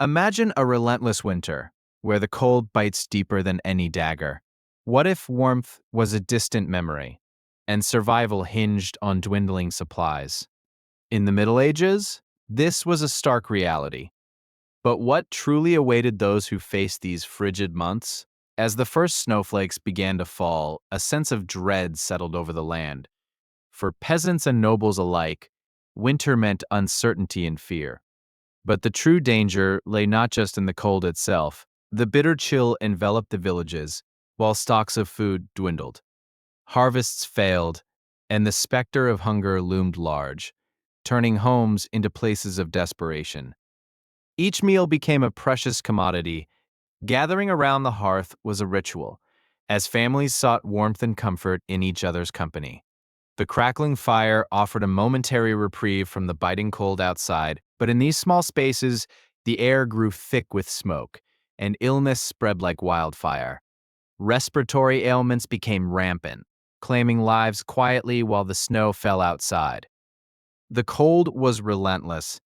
Imagine a relentless winter, where the cold bites deeper than any dagger. What if warmth was a distant memory, and survival hinged on dwindling supplies? In the Middle Ages, this was a stark reality. But what truly awaited those who faced these frigid months? As the first snowflakes began to fall, a sense of dread settled over the land. For peasants and nobles alike, winter meant uncertainty and fear. But the true danger lay not just in the cold itself. The bitter chill enveloped the villages, while stocks of food dwindled. Harvests failed, and the specter of hunger loomed large, turning homes into places of desperation. Each meal became a precious commodity. Gathering around the hearth was a ritual, as families sought warmth and comfort in each other's company. The crackling fire offered a momentary reprieve from the biting cold outside, but in these small spaces, the air grew thick with smoke, and illness spread like wildfire. Respiratory ailments became rampant, claiming lives quietly while the snow fell outside. The cold was relentless,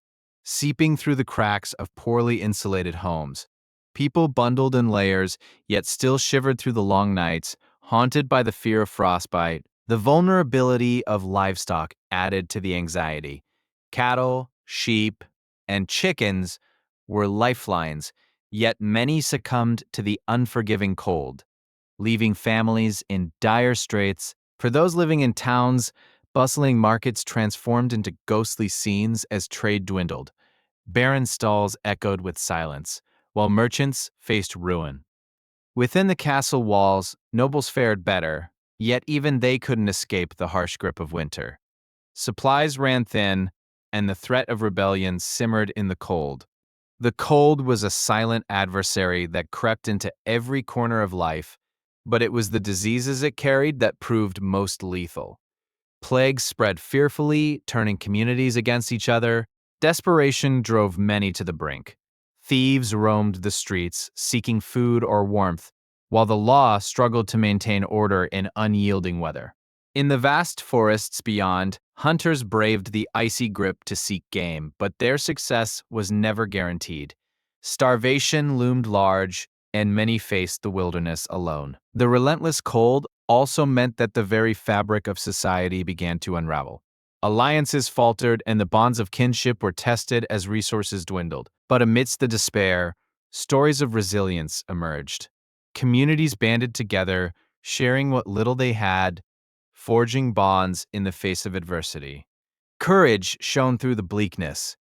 seeping through the cracks of poorly insulated homes. People bundled in layers, yet still shivered through the long nights, haunted by the fear of frostbite. The vulnerability of livestock added to the anxiety. Cattle, sheep, and chickens were lifelines, yet many succumbed to the unforgiving cold, leaving families in dire straits. For those living in towns, bustling markets transformed into ghostly scenes as trade dwindled. Barren stalls echoed with silence, while merchants faced ruin. Within the castle walls, nobles fared better, yet even they couldn't escape the harsh grip of winter. Supplies ran thin, and the threat of rebellion simmered in the cold. The cold was a silent adversary that crept into every corner of life, but it was the diseases it carried that proved most lethal. Plagues spread fearfully, turning communities against each other. Desperation drove many to the brink. Thieves roamed the streets, seeking food or warmth, while the law struggled to maintain order in unyielding weather. In the vast forests beyond, hunters braved the icy grip to seek game, but their success was never guaranteed. Starvation loomed large, and many faced the wilderness alone. The relentless cold also meant that the very fabric of society began to unravel. Alliances faltered, and the bonds of kinship were tested as resources dwindled. But amidst the despair, stories of resilience emerged. Communities banded together, sharing what little they had, forging bonds in the face of adversity. Courage shone through the bleakness,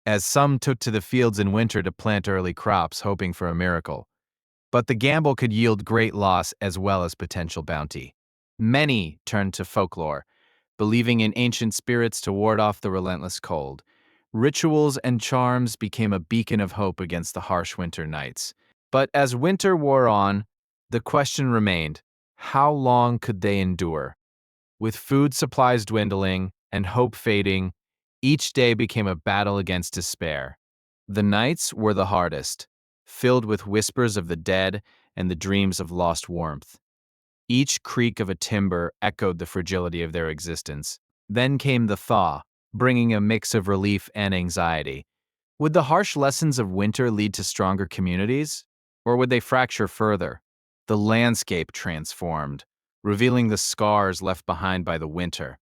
as some took to the fields in winter to plant early crops, hoping for a miracle. But the gamble could yield great loss as well as potential bounty. Many turned to folklore, believing in ancient spirits to ward off the relentless cold. Rituals and charms became a beacon of hope against the harsh winter nights. But as winter wore on, the question remained, how long could they endure? With food supplies dwindling and hope fading, each day became a battle against despair. The nights were the hardest, filled with whispers of the dead and the dreams of lost warmth. Each creak of a timber echoed the fragility of their existence. Then came the thaw, bringing a mix of relief and anxiety. Would the harsh lessons of winter lead to stronger communities, or would they fracture further? The landscape transformed, revealing the scars left behind by the winter.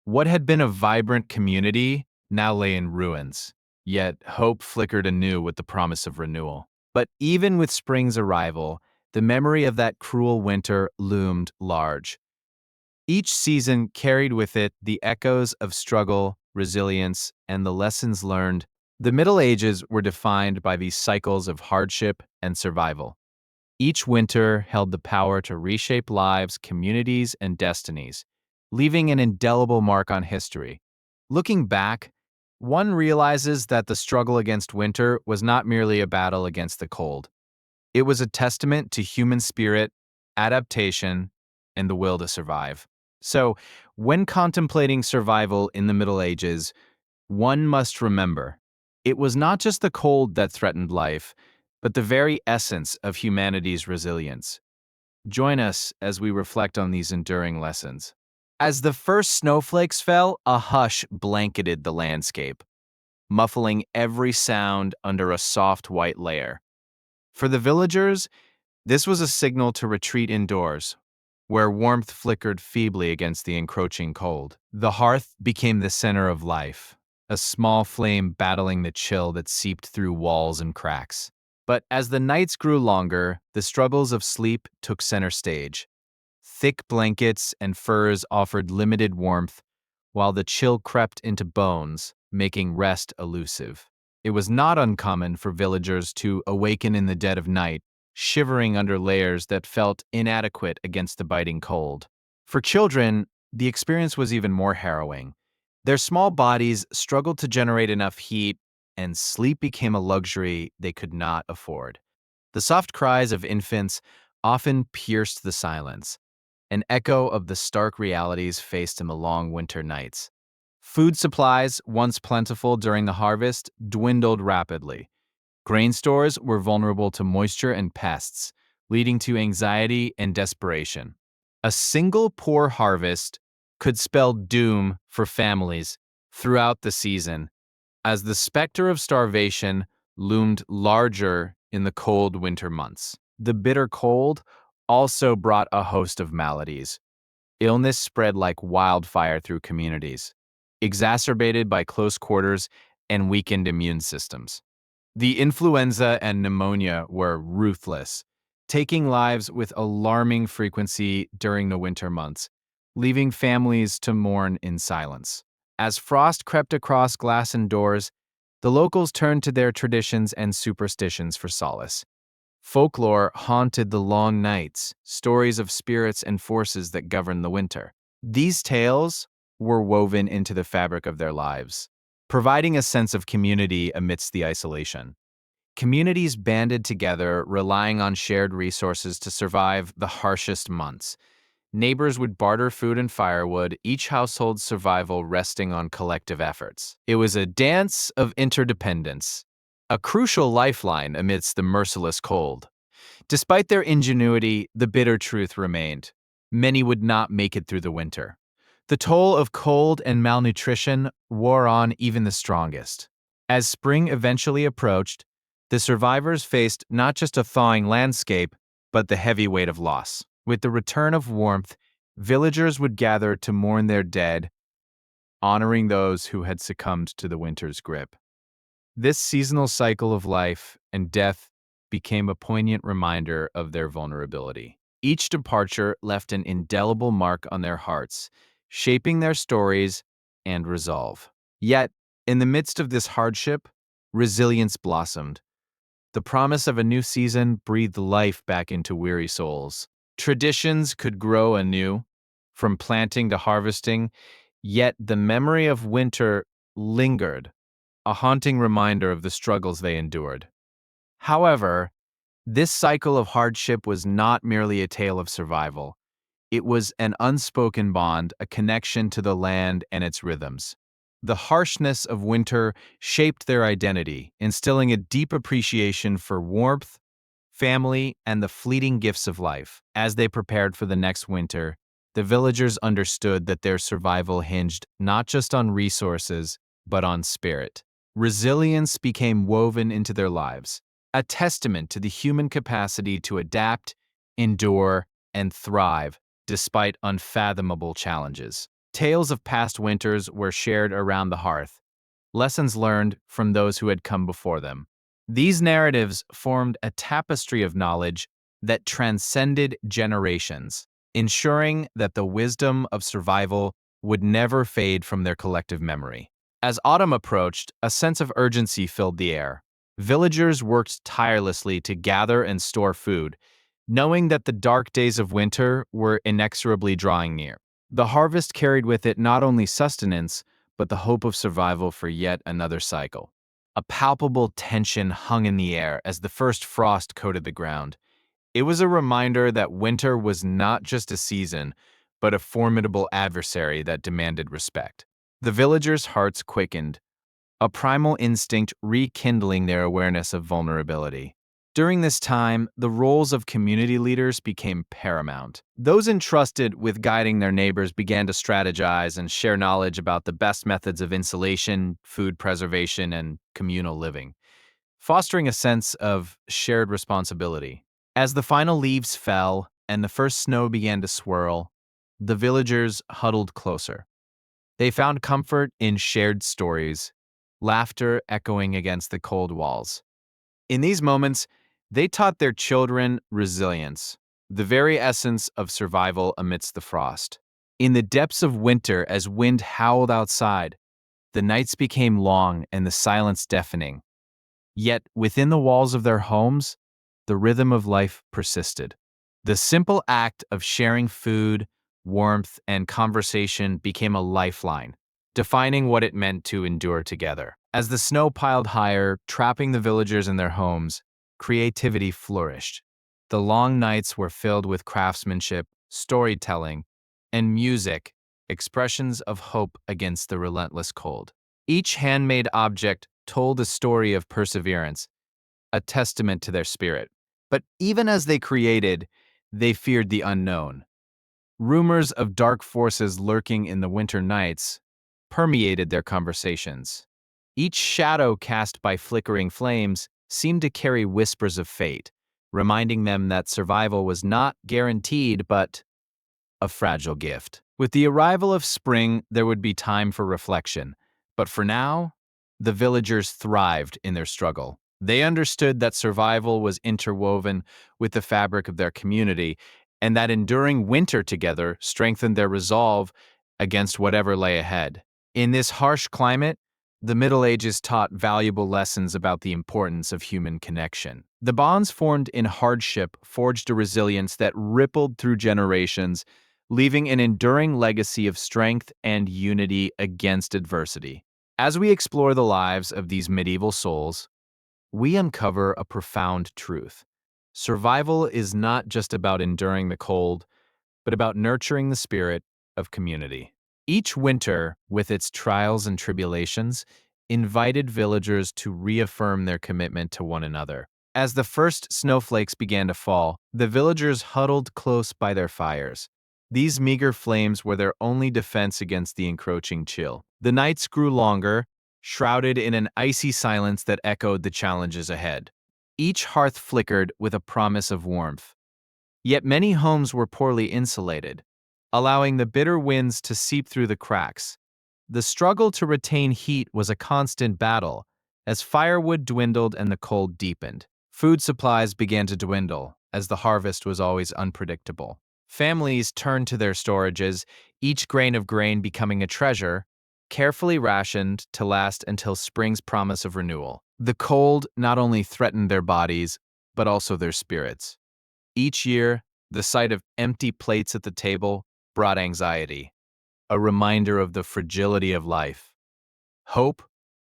What had been a vibrant community now lay in ruins, yet hope flickered anew with the promise of renewal. But even with spring's arrival, the memory of that cruel winter loomed large. Each season carried with it the echoes of struggle, resilience, and the lessons learned. The Middle Ages were defined by these cycles of hardship and survival. Each winter held the power to reshape lives, communities, and destinies, leaving an indelible mark on history. Looking back, one realizes that the struggle against winter was not merely a battle against the cold. It was a testament to human spirit, adaptation, and the will to survive. So, when contemplating survival in the Middle Ages, one must remember, it was not just the cold that threatened life, but the very essence of humanity's resilience. Join us as we reflect on these enduring lessons. As the first snowflakes fell, a hush blanketed the landscape. muffling every sound under a soft white layer. For the villagers, this was a signal to retreat indoors, where warmth flickered feebly against the encroaching cold. The hearth became the center of life, a small flame battling the chill that seeped through walls and cracks. But as the nights grew longer, the struggles of sleep took center stage. Thick blankets and furs offered limited warmth, while the chill crept into bones, making rest elusive. It was not uncommon for villagers to awaken in the dead of night, shivering under layers that felt inadequate against the biting cold. For children, the experience was even more harrowing. Their small bodies struggled to generate enough heat, and sleep became a luxury they could not afford. The soft cries of infants often pierced the silence, an echo of the stark realities faced in the long winter nights. Food supplies, once plentiful during the harvest, dwindled rapidly. Grain stores were vulnerable to moisture and pests, leading to anxiety and desperation. A single poor harvest could spell doom for families throughout the season, as the specter of starvation loomed larger in the cold winter months. The bitter cold also brought a host of maladies. Illness spread like wildfire through communities, exacerbated by close quarters and weakened immune systems. The influenza and pneumonia were ruthless, taking lives with alarming frequency during the winter months, leaving families to mourn in silence. As frost crept across glass and doors, the locals turned to their traditions and superstitions for solace. Folklore haunted the long nights, stories of spirits and forces that governed the winter. These tales were woven into the fabric of their lives, providing a sense of community amidst the isolation. Communities banded together, relying on shared resources to survive the harshest months. Neighbors would barter food and firewood, each household's survival resting on collective efforts. It was a dance of interdependence, a crucial lifeline amidst the merciless cold. Despite their ingenuity, the bitter truth remained. Many would not make it through the winter. The toll of cold and malnutrition wore on even the strongest. As spring eventually approached, the survivors faced not just a thawing landscape, but the heavy weight of loss. With the return of warmth, villagers would gather to mourn their dead, honoring those who had succumbed to the winter's grip. This seasonal cycle of life and death became a poignant reminder of their vulnerability. Each departure left an indelible mark on their hearts, shaping their stories and resolve. Yet, in the midst of this hardship, resilience blossomed. The promise of a new season breathed life back into weary souls. Traditions could grow anew, from planting to harvesting, yet the memory of winter lingered, a haunting reminder of the struggles they endured. However, this cycle of hardship was not merely a tale of survival. It was an unspoken bond, a connection to the land and its rhythms. The harshness of winter shaped their identity, instilling a deep appreciation for warmth, family, and the fleeting gifts of life. As they prepared for the next winter, the villagers understood that their survival hinged not just on resources, but on spirit. Resilience became woven into their lives, a testament to the human capacity to adapt, endure, and thrive despite unfathomable challenges. Tales of past winters were shared around the hearth, lessons learned from those who had come before them. These narratives formed a tapestry of knowledge that transcended generations, ensuring that the wisdom of survival would never fade from their collective memory. As autumn approached, a sense of urgency filled the air. Villagers worked tirelessly to gather and store food, knowing that the dark days of winter were inexorably drawing near. The harvest carried with it not only sustenance, but the hope of survival for yet another cycle. A palpable tension hung in the air as the first frost coated the ground. It was a reminder that winter was not just a season, but a formidable adversary that demanded respect. The villagers' hearts quickened, a primal instinct rekindling their awareness of vulnerability. During this time, the roles of community leaders became paramount. Those entrusted with guiding their neighbors began to strategize and share knowledge about the best methods of insulation, food preservation, and communal living, fostering a sense of shared responsibility. As the final leaves fell and the first snow began to swirl, the villagers huddled closer. They found comfort in shared stories, laughter echoing against the cold walls. In these moments, they taught their children resilience, the very essence of survival amidst the frost. In the depths of winter, as wind howled outside, the nights became long and the silence deafening. Yet, within the walls of their homes, the rhythm of life persisted. The simple act of sharing food, warmth, and conversation became a lifeline, defining what it meant to endure together. As the snow piled higher, trapping the villagers in their homes, creativity flourished. The long nights were filled with craftsmanship, storytelling, and music, expressions of hope against the relentless cold. Each handmade object told a story of perseverance, a testament to their spirit. But even as they created, they feared the unknown. Rumors of dark forces lurking in the winter nights permeated their conversations. Each shadow cast by flickering flames seemed to carry whispers of fate, reminding them that survival was not guaranteed but a fragile gift. With the arrival of spring, there would be time for reflection. But for now, the villagers thrived in their struggle. They understood that survival was interwoven with the fabric of their community, and that enduring winter together strengthened their resolve against whatever lay ahead. In this harsh climate, the Middle Ages taught valuable lessons about the importance of human connection. The bonds formed in hardship forged a resilience that rippled through generations, leaving an enduring legacy of strength and unity against adversity. As we explore the lives of these medieval souls, we uncover a profound truth. Survival is not just about enduring the cold, but about nurturing the spirit of community. Each winter, with its trials and tribulations, invited villagers to reaffirm their commitment to one another. As the first snowflakes began to fall, the villagers huddled close by their fires. These meager flames were their only defense against the encroaching chill. The nights grew longer, shrouded in an icy silence that echoed the challenges ahead. Each hearth flickered with a promise of warmth. Yet many homes were poorly insulated, allowing the bitter winds to seep through the cracks. The struggle to retain heat was a constant battle, as firewood dwindled and the cold deepened. Food supplies began to dwindle, as the harvest was always unpredictable. Families turned to their storages, each grain of grain becoming a treasure, carefully rationed to last until spring's promise of renewal. The cold not only threatened their bodies, but also their spirits. Each year, the sight of empty plates at the table brought anxiety, a reminder of the fragility of life. Hope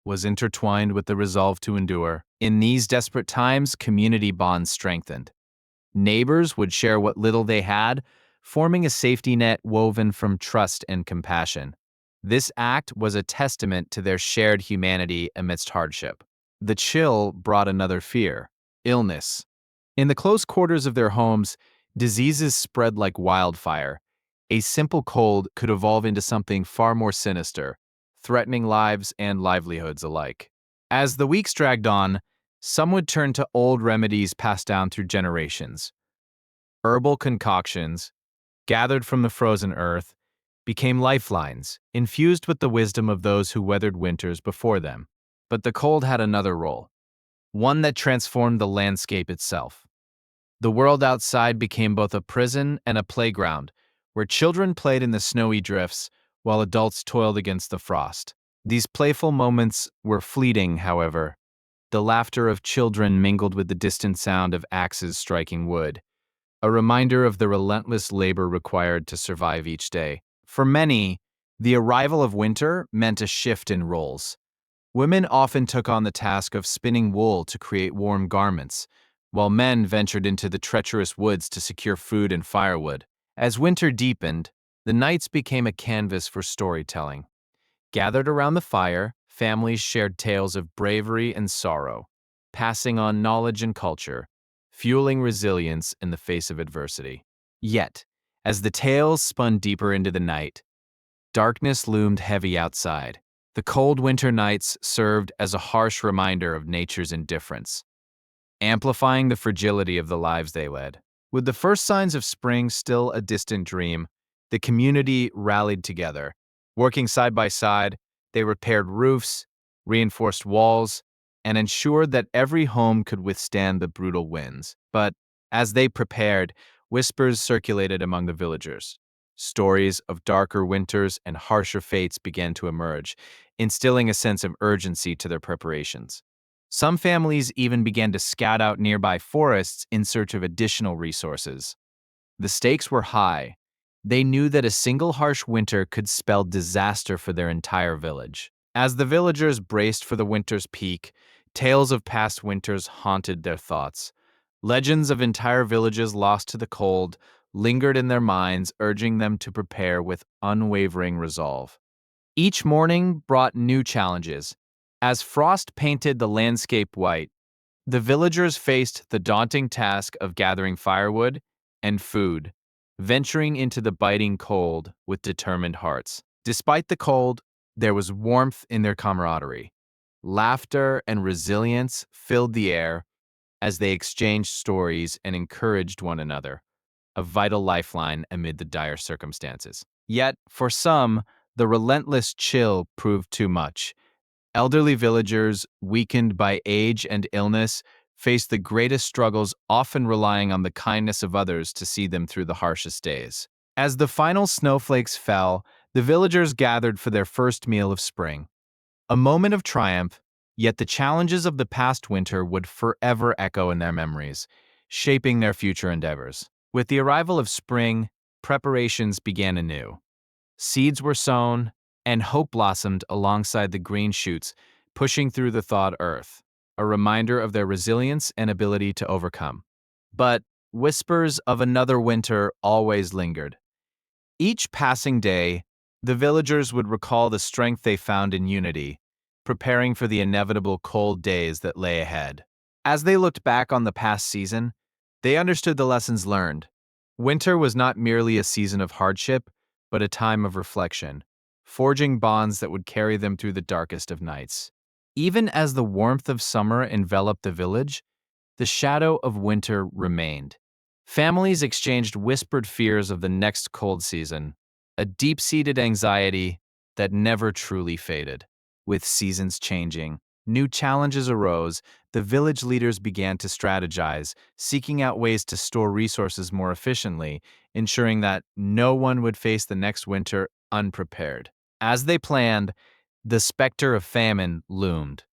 was intertwined with the resolve to endure. In these desperate times, community bonds strengthened. Neighbors would share what little they had, forming a safety net woven from trust and compassion. This act was a testament to their shared humanity amidst hardship. The chill brought another fear: illness. In the close quarters of their homes, diseases spread like wildfire. A simple cold could evolve into something far more sinister, threatening lives and livelihoods alike. As the weeks dragged on, some would turn to old remedies passed down through generations. Herbal concoctions, gathered from the frozen earth, became lifelines, infused with the wisdom of those who weathered winters before them. But the cold had another role, one that transformed the landscape itself. The world outside became both a prison and a playground, where children played in the snowy drifts while adults toiled against the frost. These playful moments were fleeting, however. The laughter of children mingled with the distant sound of axes striking wood, a reminder of the relentless labor required to survive each day. For many, the arrival of winter meant a shift in roles. Women often took on the task of spinning wool to create warm garments, while men ventured into the treacherous woods to secure food and firewood. As winter deepened, the nights became a canvas for storytelling. Gathered around the fire, families shared tales of bravery and sorrow. passing on knowledge and culture, fueling resilience in the face of adversity. Yet, as the tales spun deeper into the night, darkness loomed heavy outside. The cold winter nights served as a harsh reminder of nature's indifference, amplifying the fragility of the lives they led. With the first signs of spring still a distant dream, the community rallied together. Working side by side, they repaired roofs, reinforced walls, and ensured that every home could withstand the brutal winds. But as they prepared, whispers circulated among the villagers. Stories of darker winters and harsher fates began to emerge, instilling a sense of urgency to their preparations. Some families even began to scout out nearby forests in search of additional resources. The stakes were high. They knew that a single harsh winter could spell disaster for their entire village. As the villagers braced for the winter's peak, tales of past winters haunted their thoughts. Legends of entire villages lost to the cold lingered in their minds, urging them to prepare with unwavering resolve. Each morning brought new challenges. As frost painted the landscape white, the villagers faced the daunting task of gathering firewood and food, venturing into the biting cold with determined hearts. Despite the cold, there was warmth in their camaraderie. Laughter and resilience filled the air as they exchanged stories and encouraged one another, a vital lifeline amid the dire circumstances. Yet, for some, the relentless chill proved too much. Elderly villagers, weakened by age and illness, faced the greatest struggles, often relying on the kindness of others to see them through the harshest days. As the final snowflakes fell, the villagers gathered for their first meal of spring. A moment of triumph, yet the challenges of the past winter would forever echo in their memories, shaping their future endeavors. With the arrival of spring, preparations began anew. Seeds were sown, and hope blossomed alongside the green shoots, pushing through the thawed earth, a reminder of their resilience and ability to overcome. But whispers of another winter always lingered. Each passing day, the villagers would recall the strength they found in unity, preparing for the inevitable cold days that lay ahead. As they looked back on the past season, they understood the lessons learned. Winter was not merely a season of hardship, but a time of reflection, forging bonds that would carry them through the darkest of nights. Even as the warmth of summer enveloped the village, the shadow of winter remained. Families exchanged whispered fears of the next cold season, a deep-seated anxiety that never truly faded. With seasons changing, new challenges arose. The village leaders began to strategize, seeking out ways to store resources more efficiently, ensuring that no one would face the next winter unprepared. As they planned, the specter of famine loomed.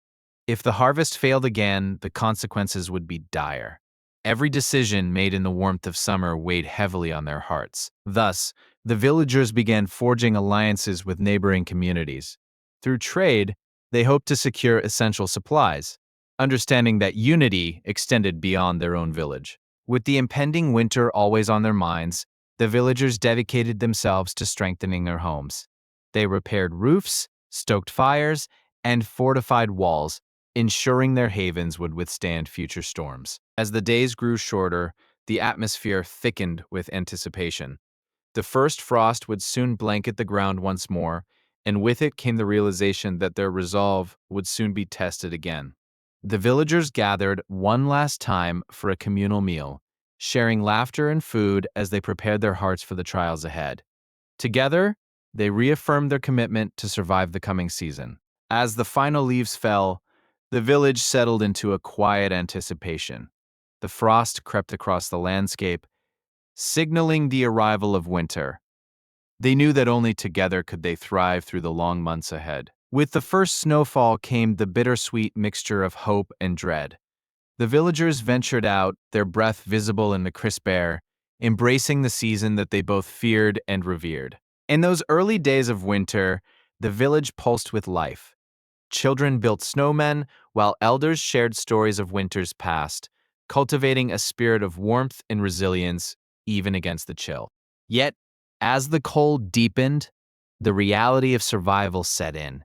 If the harvest failed again, the consequences would be dire. Every decision made in the warmth of summer weighed heavily on their hearts. Thus, the villagers began forging alliances with neighboring communities. Through trade, they hoped to secure essential supplies, understanding that unity extended beyond their own village. With the impending winter always on their minds, the villagers dedicated themselves to strengthening their homes. They repaired roofs, stoked fires, and fortified walls, ensuring their havens would withstand future storms. As the days grew shorter, the atmosphere thickened with anticipation. The first frost would soon blanket the ground once more, and with it came the realization that their resolve would soon be tested again. The villagers gathered one last time for a communal meal, sharing laughter and food as they prepared their hearts for the trials ahead. Together, they reaffirmed their commitment to survive the coming season. As the final leaves fell, the village settled into a quiet anticipation. The frost crept across the landscape, signaling the arrival of winter. They knew that only together could they thrive through the long months ahead. With the first snowfall came the bittersweet mixture of hope and dread. The villagers ventured out, their breath visible in the crisp air, embracing the season that they both feared and revered. In those early days of winter, the village pulsed with life. Children built snowmen, while elders shared stories of winters past, cultivating a spirit of warmth and resilience even against the chill. Yet, as the cold deepened, the reality of survival set in.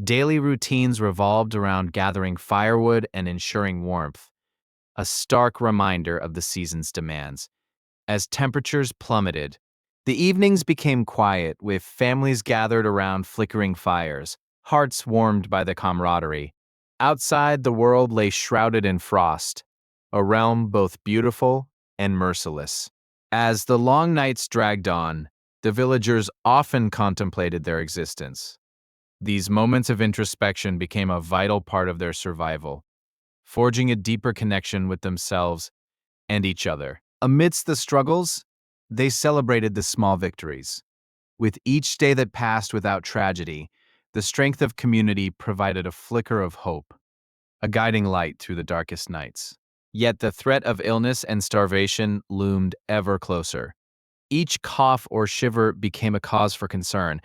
Daily routines revolved around gathering firewood and ensuring warmth, a stark reminder of the season's demands. As temperatures plummeted, the evenings became quiet, with families gathered around flickering fires, hearts warmed by the camaraderie. Outside, the world lay shrouded in frost, a realm both beautiful and merciless. As the long nights dragged on, the villagers often contemplated their existence. These moments of introspection became a vital part of their survival, forging a deeper connection with themselves and each other. Amidst the struggles, they celebrated the small victories. With each day that passed without tragedy, the strength of community provided a flicker of hope, a guiding light through the darkest nights. Yet the threat of illness and starvation loomed ever closer. Each cough or shiver became a cause for concern,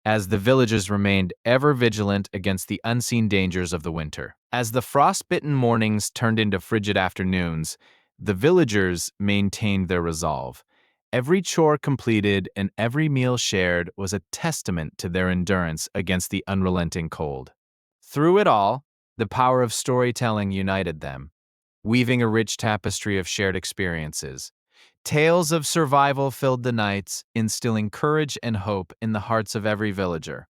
as the villagers remained ever vigilant against the unseen dangers of the winter. As the frostbitten mornings turned into frigid afternoons, the villagers maintained their resolve. Every chore completed and every meal shared was a testament to their endurance against the unrelenting cold. Through it all, the power of storytelling united them, weaving a rich tapestry of shared experiences. Tales of survival filled the nights, instilling courage and hope in the hearts of every villager.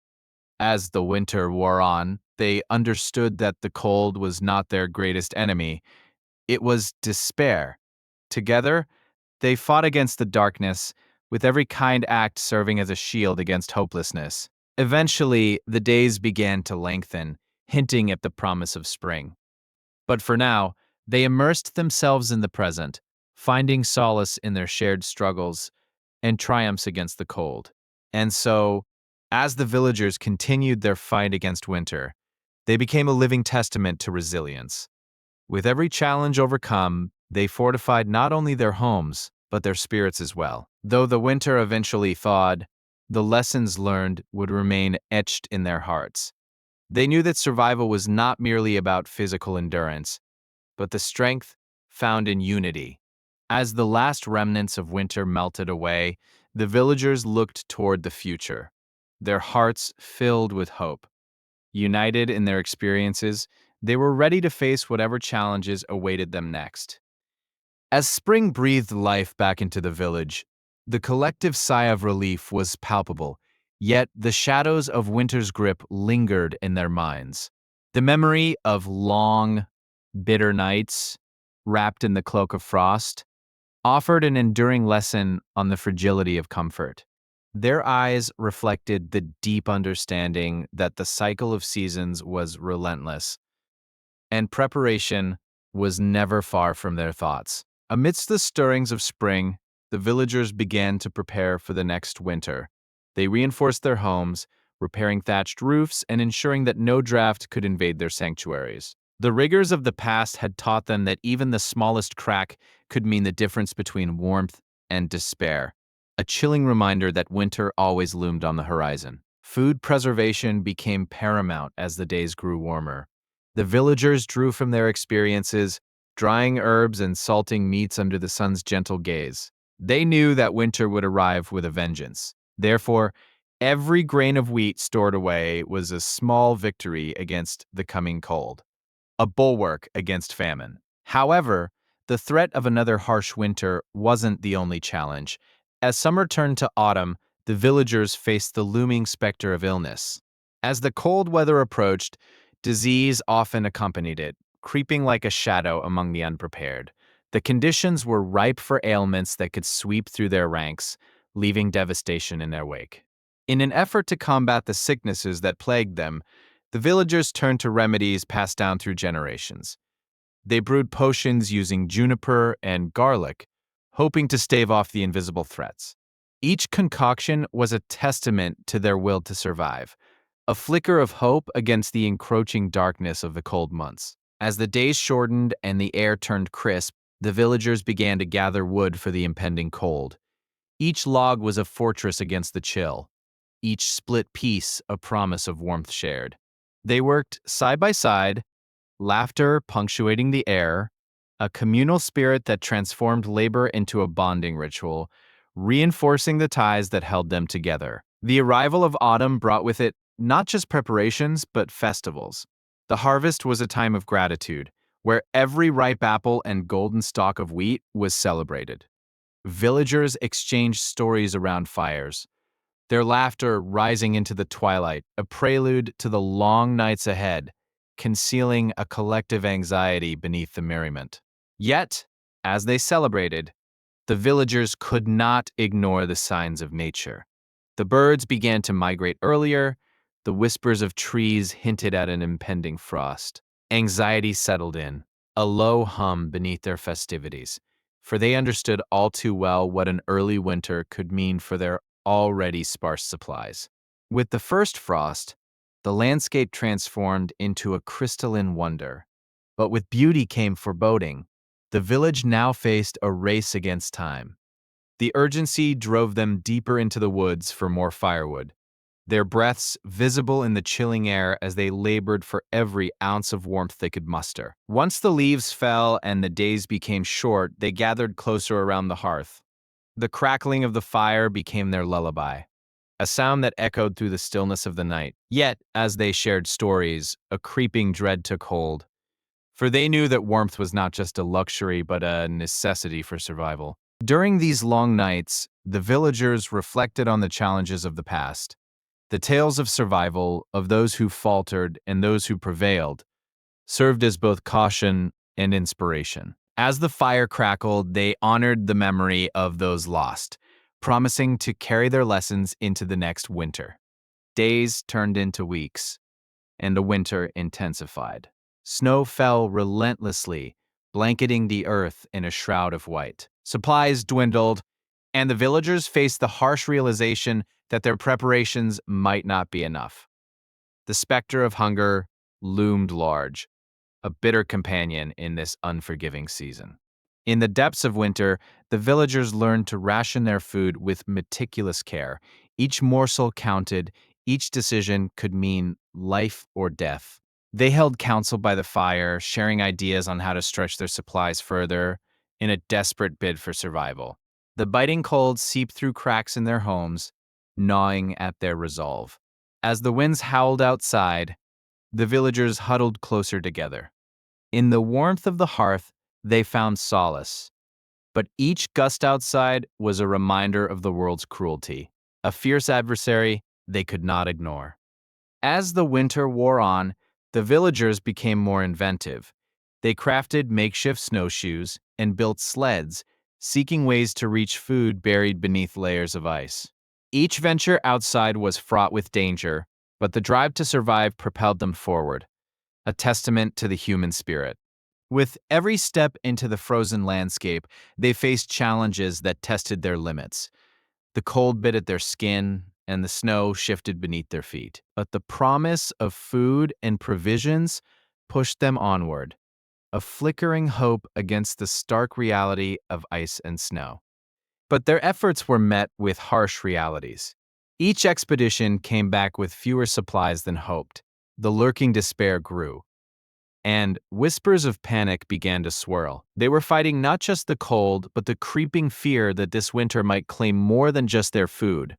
As the winter wore on, they understood that the cold was not their greatest enemy, it was despair. Together, they fought against the darkness, with every kind act serving as a shield against hopelessness. Eventually, the days began to lengthen, hinting at the promise of spring. But for now, they immersed themselves in the present, finding solace in their shared struggles and triumphs against the cold. And so, as the villagers continued their fight against winter, they became a living testament to resilience. With every challenge overcome, they fortified not only their homes, but their spirits as well. Though the winter eventually thawed, the lessons learned would remain etched in their hearts. They knew that survival was not merely about physical endurance, but the strength found in unity. As the last remnants of winter melted away, the villagers looked toward the future, their hearts filled with hope. United in their experiences, they were ready to face whatever challenges awaited them next. As spring breathed life back into the village, the collective sigh of relief was palpable, yet the shadows of winter's grip lingered in their minds. The memory of long, bitter nights, wrapped in the cloak of frost, offered an enduring lesson on the fragility of comfort. Their eyes reflected the deep understanding that the cycle of seasons was relentless, and preparation was never far from their thoughts. Amidst the stirrings of spring, the villagers began to prepare for the next winter. They reinforced their homes, repairing thatched roofs and ensuring that no draft could invade their sanctuaries. The rigors of the past had taught them that even the smallest crack could mean the difference between warmth and despair, a chilling reminder that winter always loomed on the horizon. Food preservation became paramount as the days grew warmer. The villagers drew from their experiences, drying herbs and salting meats under the sun's gentle gaze. They knew that winter would arrive with a vengeance. Therefore, every grain of wheat stored away was a small victory against the coming cold, a bulwark against famine. However, the threat of another harsh winter wasn't the only challenge. As summer turned to autumn, the villagers faced the looming specter of illness. As the cold weather approached, disease often accompanied it, creeping like a shadow among the unprepared. The conditions were ripe for ailments that could sweep through their ranks, leaving devastation in their wake. In an effort to combat the sicknesses that plagued them, the villagers turned to remedies passed down through generations. They brewed potions using juniper and garlic, hoping to stave off the invisible threats. Each concoction was a testament to their will to survive, a flicker of hope against the encroaching darkness of the cold months. As the days shortened and the air turned crisp, the villagers began to gather wood for the impending cold. Each log was a fortress against the chill, each split piece a promise of warmth shared. They worked side by side, laughter punctuating the air, a communal spirit that transformed labor into a bonding ritual, reinforcing the ties that held them together. The arrival of autumn brought with it not just preparations, but festivals. The harvest was a time of gratitude, where every ripe apple and golden stalk of wheat was celebrated. Villagers exchanged stories around fires, their laughter rising into the twilight, a prelude to the long nights ahead, concealing a collective anxiety beneath the merriment. Yet, as they celebrated, the villagers could not ignore the signs of nature. The birds began to migrate earlier, the whispers of trees hinted at an impending frost. Anxiety settled in, a low hum beneath their festivities, for they understood all too well what an early winter could mean for their already sparse supplies. With the first frost, the landscape transformed into a crystalline wonder. But with beauty came foreboding. The village now faced a race against time. The urgency drove them deeper into the woods for more firewood, their breaths visible in the chilling air as they labored for every ounce of warmth they could muster. Once the leaves fell and the days became short, they gathered closer around the hearth. The crackling of the fire became their lullaby, a sound that echoed through the stillness of the night. Yet, as they shared stories, a creeping dread took hold, for they knew that warmth was not just a luxury but a necessity for survival. During these long nights, the villagers reflected on the challenges of the past. The tales of survival, of those who faltered and those who prevailed, served as both caution and inspiration. As the fire crackled, they honored the memory of those lost, promising to carry their lessons into the next winter. Days turned into weeks, and the winter intensified. Snow fell relentlessly, blanketing the earth in a shroud of white. Supplies dwindled, and the villagers faced the harsh realization that their preparations might not be enough. The specter of hunger loomed large, a bitter companion in this unforgiving season. In the depths of winter, the villagers learned to ration their food with meticulous care. Each morsel counted, each decision could mean life or death. They held council by the fire, sharing ideas on how to stretch their supplies further in a desperate bid for survival. The biting cold seeped through cracks in their homes, gnawing at their resolve. As the winds howled outside, the villagers huddled closer together. In the warmth of the hearth, they found solace. But each gust outside was a reminder of the world's cruelty, a fierce adversary they could not ignore. As the winter wore on, the villagers became more inventive. They crafted makeshift snowshoes and built sleds, seeking ways to reach food buried beneath layers of ice. Each venture outside was fraught with danger, but the drive to survive propelled them forward, a testament to the human spirit. With every step into the frozen landscape, they faced challenges that tested their limits. The cold bit at their skin, and the snow shifted beneath their feet. But the promise of food and provisions pushed them onward, a flickering hope against the stark reality of ice and snow. But their efforts were met with harsh realities. Each expedition came back with fewer supplies than hoped. The lurking despair grew, and whispers of panic began to swirl. They were fighting not just the cold, but the creeping fear that this winter might claim more than just their food.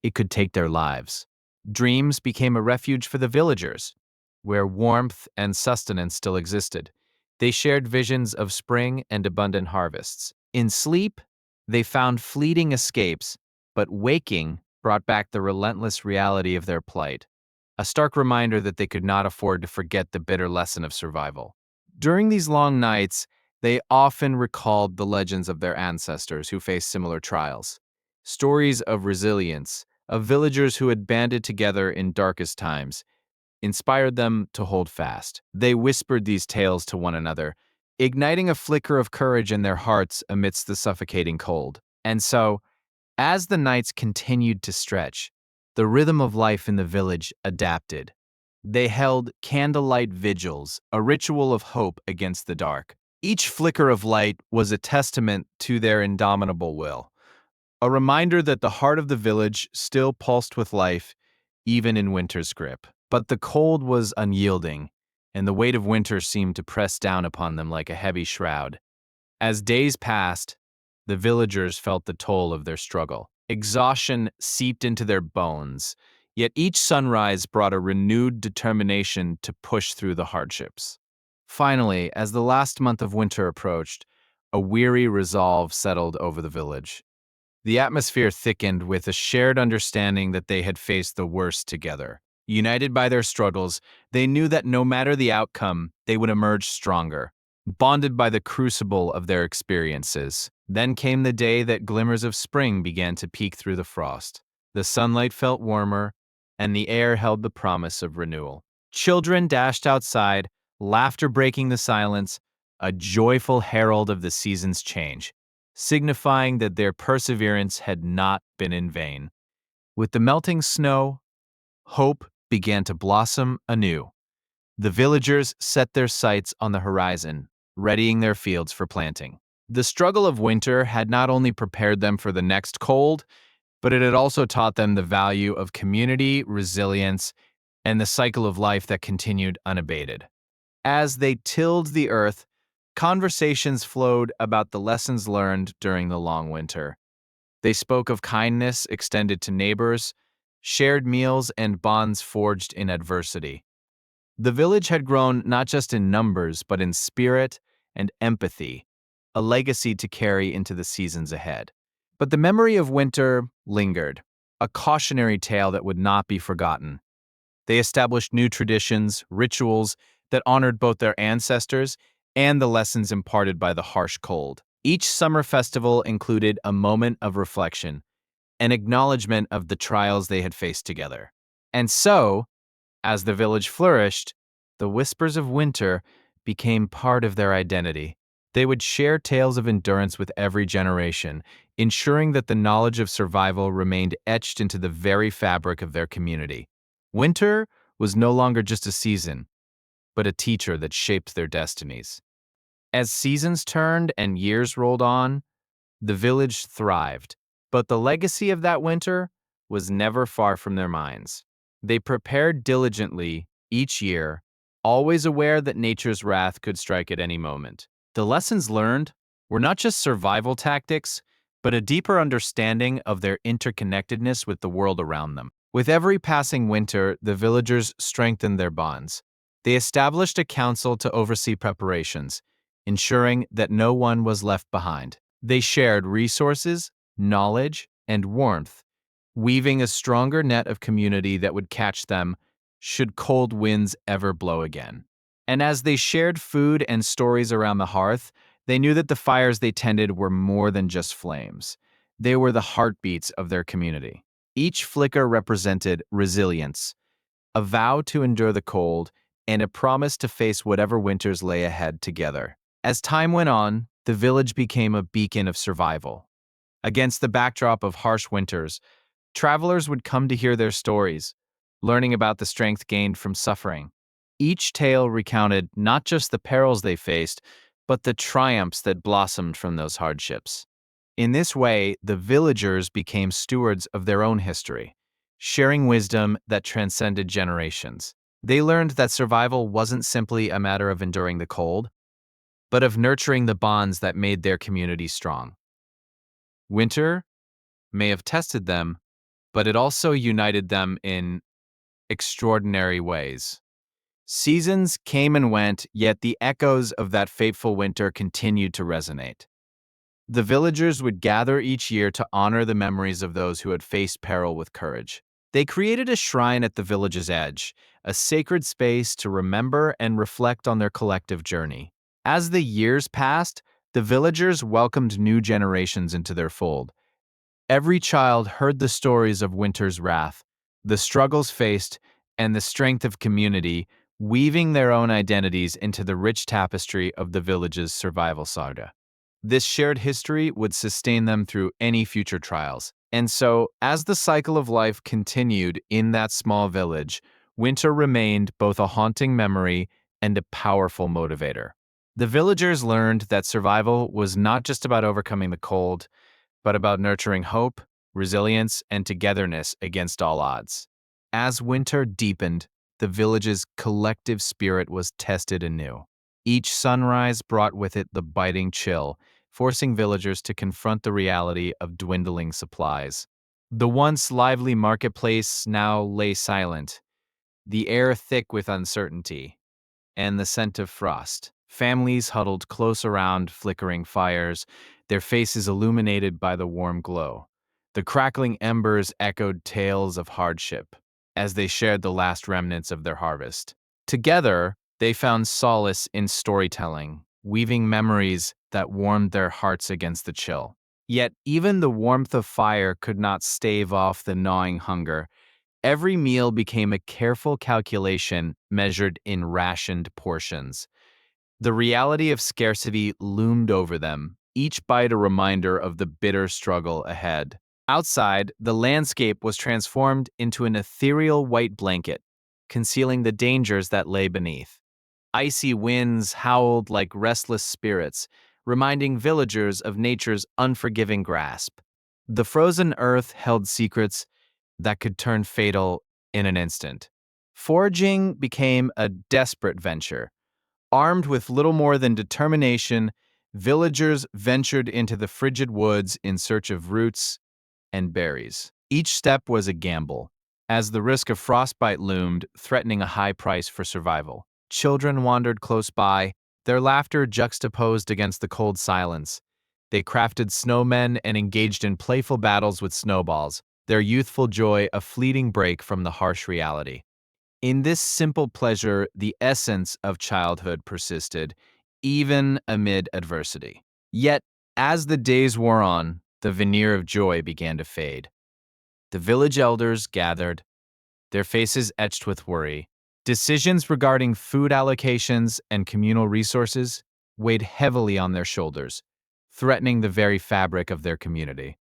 It could take their lives. Dreams became a refuge for the villagers, where warmth and sustenance still existed. They shared visions of spring and abundant harvests. In sleep, they found fleeting escapes, but waking brought back the relentless reality of their plight, a stark reminder that they could not afford to forget the bitter lesson of survival. During these long nights, they often recalled the legends of their ancestors who faced similar trials. Stories of resilience, of villagers who had banded together in darkest times, inspired them to hold fast. They whispered these tales to one another, igniting a flicker of courage in their hearts amidst the suffocating cold. And so, as the nights continued to stretch, the rhythm of life in the village adapted. They held candlelight vigils, a ritual of hope against the dark. Each flicker of light was a testament to their indomitable will, a reminder that the heart of the village still pulsed with life, even in winter's grip. But the cold was unyielding, and the weight of winter seemed to press down upon them like a heavy shroud. As days passed, the villagers felt the toll of their struggle. Exhaustion seeped into their bones, Yet each sunrise brought a renewed determination to push through the hardships. Finally, as the last month of winter approached, a weary resolve settled over the village. The atmosphere thickened with a shared understanding that they had faced the worst together. United by their struggles, they knew that no matter the outcome, they would emerge stronger, bonded by the crucible of their experiences. Then came the day that glimmers of spring began to peek through the frost. The sunlight felt warmer, and the air held the promise of renewal. Children dashed outside, laughter breaking the silence, a joyful herald of the season's change, signifying that their perseverance had not been in vain. With the melting snow, hope began to blossom anew. The villagers set their sights on the horizon, readying their fields for planting. The struggle of winter had not only prepared them for the next cold, but it had also taught them the value of community, resilience, and the cycle of life that continued unabated. As they tilled the earth, conversations flowed about the lessons learned during the long winter. They spoke of kindness extended to neighbors, shared meals, and bonds forged in adversity. The village had grown not just in numbers, but in spirit and empathy, a legacy to carry into the seasons ahead. But the memory of winter lingered, a cautionary tale that would not be forgotten. They established new traditions, rituals that honored both their ancestors and the lessons imparted by the harsh cold. Each summer festival included a moment of reflection, an acknowledgement of the trials they had faced together. And so, as the village flourished, the whispers of winter became part of their identity. They would share tales of endurance with every generation, ensuring that the knowledge of survival remained etched into the very fabric of their community. Winter was no longer just a season, but a teacher that shaped their destinies. As seasons turned and years rolled on, the village thrived, but the legacy of that winter was never far from their minds. They prepared diligently each year, always aware that nature's wrath could strike at any moment. The lessons learned were not just survival tactics, but a deeper understanding of their interconnectedness with the world around them. With every passing winter, the villagers strengthened their bonds. They established a council to oversee preparations, ensuring that no one was left behind. They shared resources, knowledge, and warmth, weaving a stronger net of community that would catch them should cold winds ever blow again. And as they shared food and stories around the hearth, they knew that the fires they tended were more than just flames. They were the heartbeats of their community. Each flicker represented resilience, a vow to endure the cold, and a promise to face whatever winters lay ahead together. As time went on, the village became a beacon of survival. Against the backdrop of harsh winters, travelers would come to hear their stories, learning about the strength gained from suffering. Each tale recounted not just the perils they faced, but the triumphs that blossomed from those hardships. In this way, the villagers became stewards of their own history, sharing wisdom that transcended generations. They learned that survival wasn't simply a matter of enduring the cold, but of nurturing the bonds that made their community strong. Winter may have tested them, but it also united them in extraordinary ways. Seasons came and went, yet the echoes of that fateful winter continued to resonate. The villagers would gather each year to honor the memories of those who had faced peril with courage. They created a shrine at the village's edge, a sacred space to remember and reflect on their collective journey. As the years passed, the villagers welcomed new generations into their fold. Every child heard the stories of winter's wrath, the struggles faced, and the strength of community, weaving their own identities into the rich tapestry of the village's survival saga. This shared history would sustain them through any future trials. And so, as the cycle of life continued in that small village, winter remained both a haunting memory and a powerful motivator. The villagers learned that survival was not just about overcoming the cold, but about nurturing hope, resilience, and togetherness against all odds. As winter deepened, the village's collective spirit was tested anew. Each sunrise brought with it the biting chill, forcing villagers to confront the reality of dwindling supplies. The once lively marketplace now lay silent, the air thick with uncertainty and the scent of frost. Families huddled close around flickering fires, their faces illuminated by the warm glow. The crackling embers echoed tales of hardship as they shared the last remnants of their harvest. Together, they found solace in storytelling, weaving memories that warmed their hearts against the chill. Yet, even the warmth of fire could not stave off the gnawing hunger. Every meal became a careful calculation measured in rationed portions. The reality of scarcity loomed over them, each bite a reminder of the bitter struggle ahead. Outside, the landscape was transformed into an ethereal white blanket, concealing the dangers that lay beneath. Icy winds howled like restless spirits, reminding villagers of nature's unforgiving grasp. The frozen earth held secrets that could turn fatal in an instant. Foraging became a desperate venture. Armed with little more than determination, villagers ventured into the frigid woods in search of roots and berries. Each step was a gamble, as the risk of frostbite loomed, threatening a high price for survival. Children wandered close by, their laughter juxtaposed against the cold silence. They crafted snowmen and engaged in playful battles with snowballs, their youthful joy a fleeting break from the harsh reality. In this simple pleasure, the essence of childhood persisted, even amid adversity. Yet, as the days wore on, the veneer of joy began to fade. The village elders gathered, their faces etched with worry. Decisions regarding food allocations and communal resources weighed heavily on their shoulders, threatening the very fabric of their community.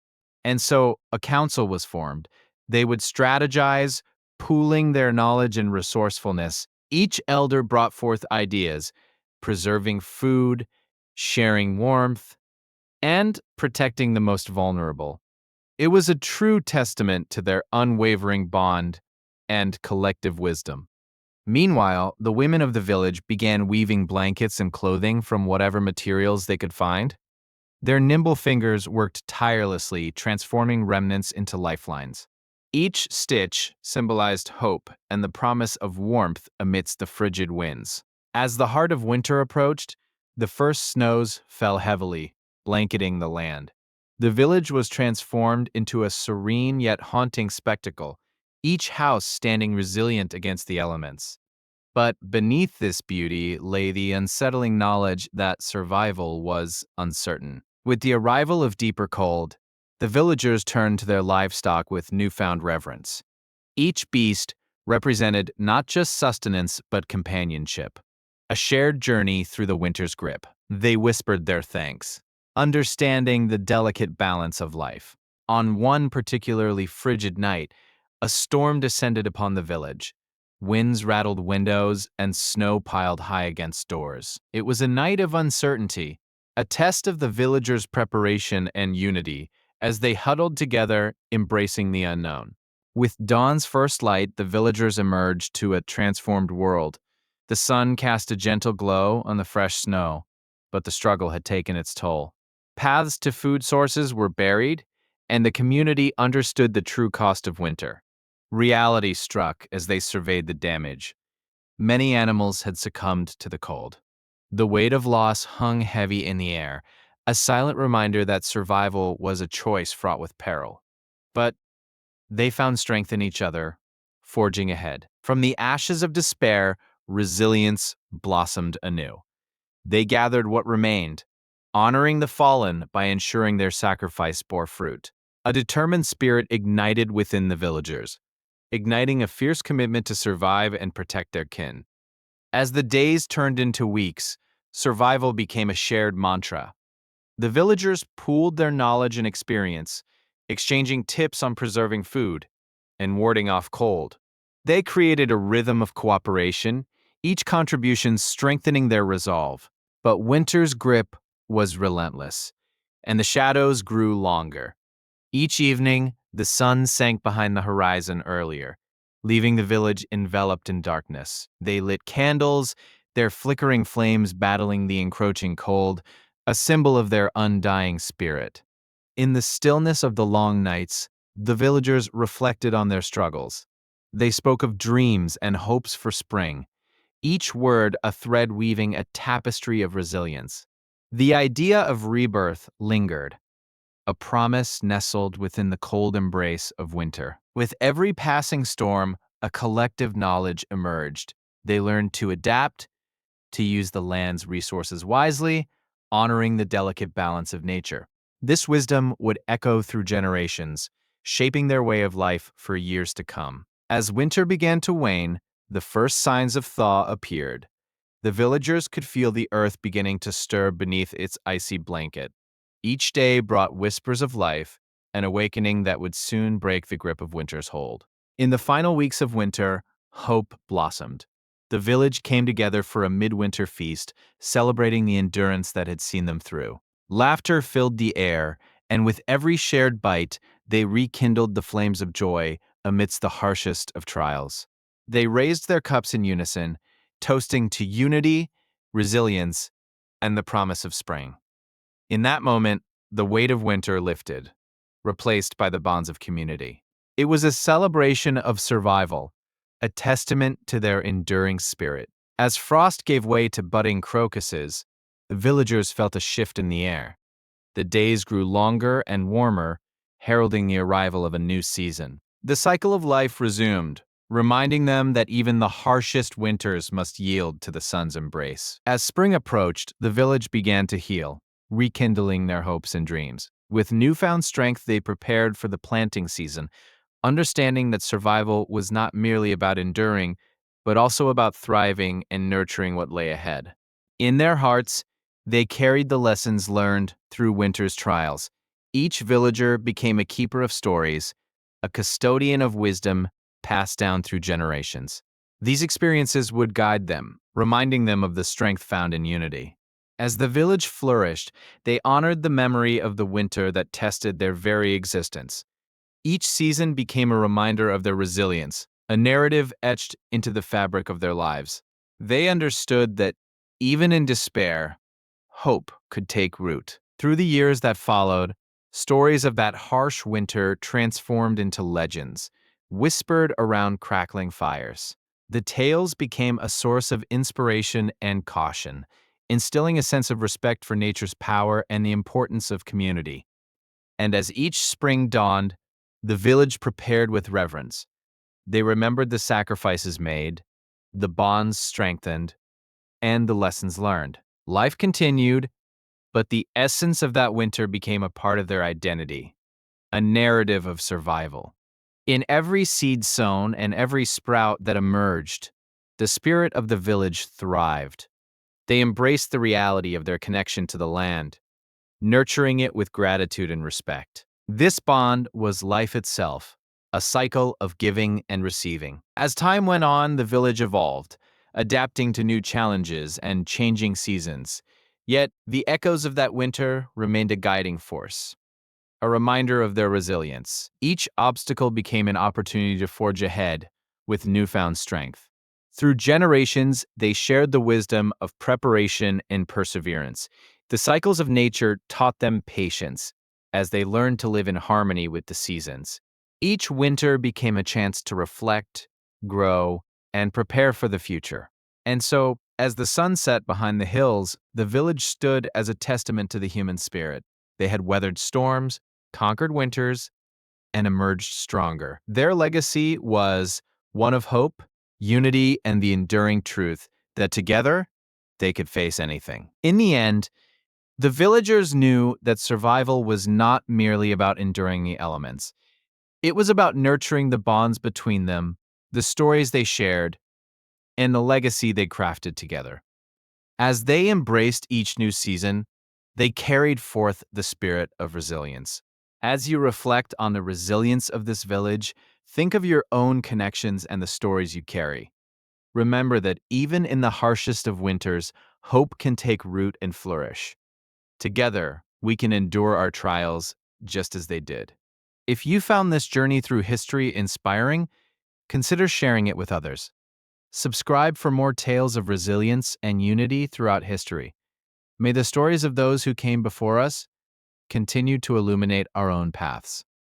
And so a council was formed. They would strategize, pooling their knowledge and resourcefulness. Each elder brought forth ideas, preserving food, sharing warmth, and protecting the most vulnerable. It was a true testament to their unwavering bond and collective wisdom. Meanwhile, the women of the village began weaving blankets and clothing from whatever materials they could find. Their nimble fingers worked tirelessly, transforming remnants into lifelines. Each stitch symbolized hope and the promise of warmth amidst the frigid winds. As the heart of winter approached, the first snows fell heavily, blanketing the land. The village was transformed into a serene yet haunting spectacle, each house standing resilient against the elements. But beneath this beauty lay the unsettling knowledge that survival was uncertain. With the arrival of deeper cold, the villagers turned to their livestock with newfound reverence. Each beast represented not just sustenance but companionship, a shared journey through the winter's grip. They whispered their thanks, understanding the delicate balance of life. On one particularly frigid night, a storm descended upon the village. Winds rattled windows and snow piled high against doors. It was a night of uncertainty, a test of the villagers' preparation and unity as they huddled together, embracing the unknown. With dawn's first light, the villagers emerged to a transformed world. The sun cast a gentle glow on the fresh snow, but the struggle had taken its toll. Paths to food sources were buried, and the community understood the true cost of winter. Reality struck as they surveyed the damage. Many animals had succumbed to the cold. The weight of loss hung heavy in the air, a silent reminder that survival was a choice fraught with peril. But they found strength in each other, forging ahead. From the ashes of despair, resilience blossomed anew. They gathered what remained, honoring the fallen by ensuring their sacrifice bore fruit. A determined spirit ignited within the villagers, igniting a fierce commitment to survive and protect their kin. As the days turned into weeks, survival became a shared mantra. The villagers pooled their knowledge and experience, exchanging tips on preserving food and warding off cold. They created a rhythm of cooperation, each contribution strengthening their resolve. But winter's grip was relentless, and the shadows grew longer. Each evening, the sun sank behind the horizon earlier, leaving the village enveloped in darkness. They lit candles, their flickering flames battling the encroaching cold, a symbol of their undying spirit. In the stillness of the long nights, The villagers reflected on their struggles. They spoke of dreams and hopes for spring, each word a thread weaving a tapestry of resilience. The idea of rebirth lingered, a promise nestled within the cold embrace of winter. With every passing storm, a collective knowledge emerged. They learned to adapt, to use the land's resources wisely, honoring the delicate balance of nature. This wisdom would echo through generations, shaping their way of life for years to come. As winter began to wane, the first signs of thaw appeared. The villagers could feel the earth beginning to stir beneath its icy blanket. Each day brought whispers of life, an awakening that would soon break the grip of winter's hold. In the final weeks of winter, hope blossomed. The village came together for a midwinter feast, celebrating the endurance that had seen them through. Laughter filled the air, and with every shared bite, they rekindled the flames of joy amidst the harshest of trials. They raised their cups in unison, toasting to unity, resilience, and the promise of spring. In that moment, the weight of winter lifted, replaced by the bonds of community. It was a celebration of survival, a testament to their enduring spirit. As frost gave way to budding crocuses, the villagers felt a shift in the air. The days grew longer and warmer, heralding the arrival of a new season. The cycle of life resumed, reminding them that even the harshest winters must yield to the sun's embrace. As spring approached, the village began to heal, rekindling their hopes and dreams. With newfound strength, they prepared for the planting season, understanding that survival was not merely about enduring, but also about thriving and nurturing what lay ahead. In their hearts, they carried the lessons learned through winter's trials. Each villager became a keeper of stories, a custodian of wisdom passed down through generations. These experiences would guide them, reminding them of the strength found in unity. As the village flourished, they honored the memory of the winter that tested their very existence. Each season became a reminder of their resilience, a narrative etched into the fabric of their lives. They understood that, even in despair, hope could take root. Through the years that followed, stories of that harsh winter transformed into legends, whispered around crackling fires. The tales became a source of inspiration and caution, instilling a sense of respect for nature's power and the importance of community. And as each spring dawned, the village prepared with reverence. They remembered the sacrifices made, the bonds strengthened, and the lessons learned. Life continued, but the essence of that winter became a part of their identity, a narrative of survival. In every seed sown and every sprout that emerged, the spirit of the village thrived. They embraced the reality of their connection to the land, nurturing it with gratitude and respect. This bond was life itself, a cycle of giving and receiving. As time went on, the village evolved, adapting to new challenges and changing seasons. Yet, the echoes of that winter remained a guiding force, a reminder of their resilience. Each obstacle became an opportunity to forge ahead with newfound strength. Through generations, they shared the wisdom of preparation and perseverance. The cycles of nature taught them patience as they learned to live in harmony with the seasons. Each winter became a chance to reflect, grow, and prepare for the future. And so, as the sun set behind the hills, the village stood as a testament to the human spirit. They had weathered storms, conquered winters, and emerged stronger. Their legacy was one of hope, unity, and the enduring truth that together they could face anything. In the end, the villagers knew that survival was not merely about enduring the elements. It was about nurturing the bonds between them, the stories they shared, and the legacy they crafted together. As they embraced each new season, they carried forth the spirit of resilience. As you reflect on the resilience of this village, think of your own connections and the stories you carry. Remember that even in the harshest of winters, hope can take root and flourish. Together, we can endure our trials just as they did. If you found this journey through history inspiring, consider sharing it with others. Subscribe for more tales of resilience and unity throughout history. May the stories of those who came before us continue to illuminate our own paths.